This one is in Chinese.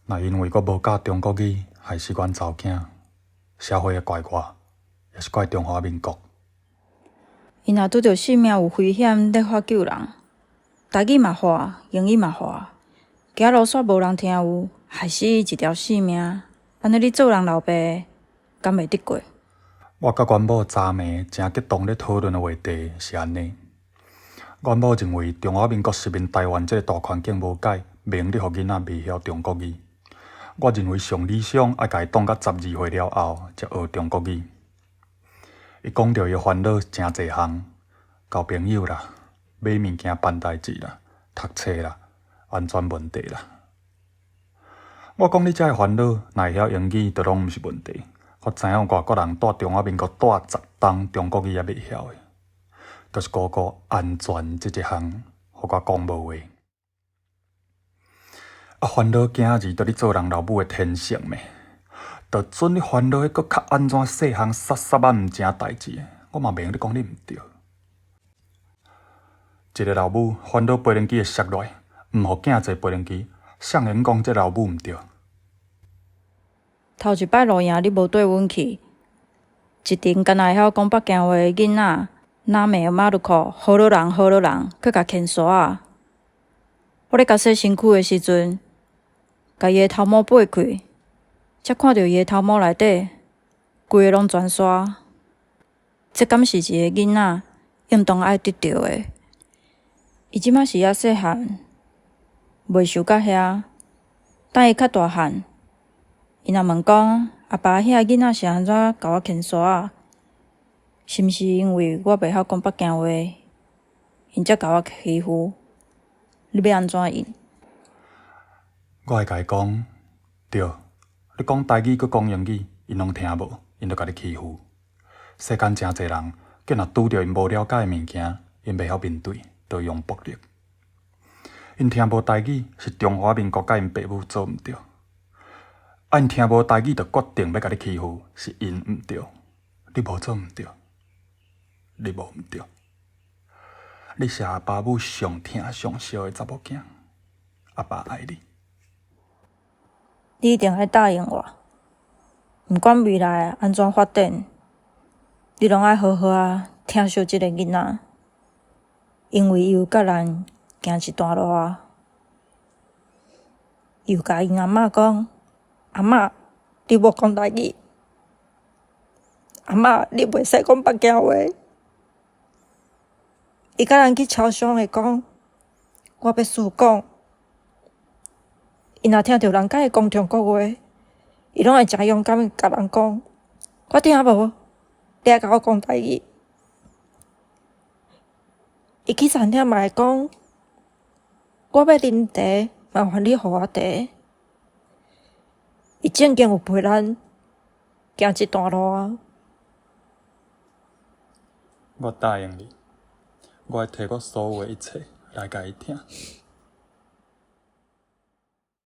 若因为我无教中国语，害死阮查某囝，社会会怪我，也是怪中华民国。伊若拄着性命有危险，咧发救人，台语嘛话，英语嘛话，行路煞无人听有，害死一条性命，安尼你做人老爸，敢袂得过？我甲阮某昨暝诚激动咧讨论的话题是安尼：阮某认为中华民国殖民台湾这个大环境无改，明咧互囡仔未晓中国语。我认为上理想爱家己当到12岁了后才学中国语。伊讲着伊烦恼诚侪项，交朋友啦、买物件办代志啦、读册啦、安全问题啦。我讲你遮个烦恼，若会晓英语，就拢毋是问题。我知影外国人住中华民国住10冬，中国语也袂晓的，就是顾顾安全这一项，互我讲无话。烦恼囝儿，着你做人老母的天性咩？着准你烦恼迄搁较安怎细项杀杀啊毋成代志的，我嘛袂用你讲你毋对。一个老母烦恼飞轮机会摔落，毋互囝坐飞轮机，谁人讲这老母毋对？头一摆露营你无缀阮去，一群敢若会晓讲北京话的囡仔，拿骂马路口好多人，佮甲牵绳仔。我咧甲洗身躯的时阵，甲伊的头毛拔开，才看到伊的头毛内底规个拢全沙。这敢是一个囡仔应当爱得到的？伊即摆是还细汉，袂想到遐。等伊较大汉，伊若问讲阿爸，遐囡仔是安怎甲我牵绳仔？是毋是因为我袂晓讲北京话，因才甲我欺负？你要安怎应？我会甲伊讲，对，你讲台语佮讲英语，因拢听无，因就甲你欺负。世间诚侪人，竟若拄着因无了解的物件，因袂晓面对，就用暴力。因听无台语，是中华民国甲因爸母做毋对。因听无台语，就决定要甲你欺负，是因毋对。你无做毋对，你无毋对。你是阿爸母上疼上惜的查某囝，阿爸爱你。你一定爱答应我，毋管未来安怎发展，你拢爱好好啊疼惜即个囡仔，因为伊有甲咱行一段路啊。伊有甲因阿嬷讲：“阿嬷，你无讲台语，阿嬷，你袂使讲北京话。”伊甲咱去超商会讲：“我要输讲。”伊若听到人甲伊讲中国话，伊拢会诚勇敢甲人讲：“我听无，你爱甲我讲台语。”伊去餐厅嘛会讲：“我要啉茶，麻烦你互我茶。”伊正经有陪咱行一段路啊。我答应你，我会摕我所有的一切来甲伊听。